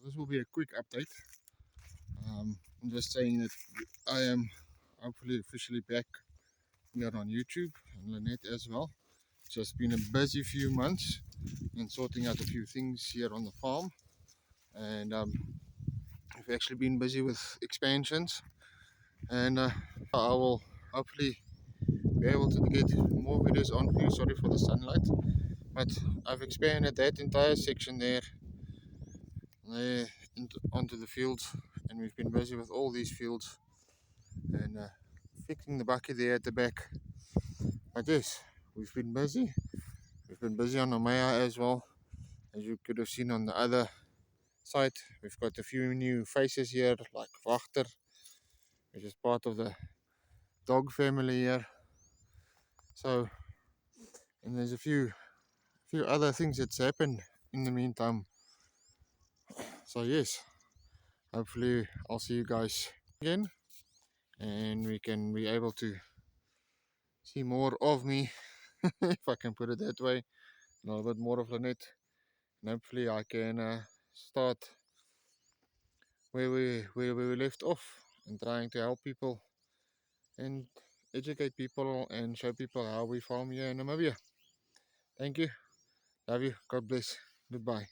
This will be a quick update. I'm just saying that I am hopefully officially back here on YouTube, and Lynette as well. Just been a busy few months and sorting out a few things here on the farm, and we've actually been busy with expansions, and I will hopefully be able to get more videos on for you. Sorry for the sunlight, but I've expanded that entire section there onto the fields, and we've been busy with all these fields and fixing the bucket there at the back. But yes, we've been busy. We've been busy on Omea as well, as you could have seen on the other side. We've got a few new faces here, like Wachter, which is part of the dog family here. So, and there's a few other things that's happened in the meantime. So yes, hopefully I'll see you guys again, and we can be able to see more of me, if I can put it that way, a little bit more of Lynette, and hopefully I can start where we left off and trying to help people and educate people and show people how we farm here in Namibia. Thank you. Love you. God bless. Goodbye.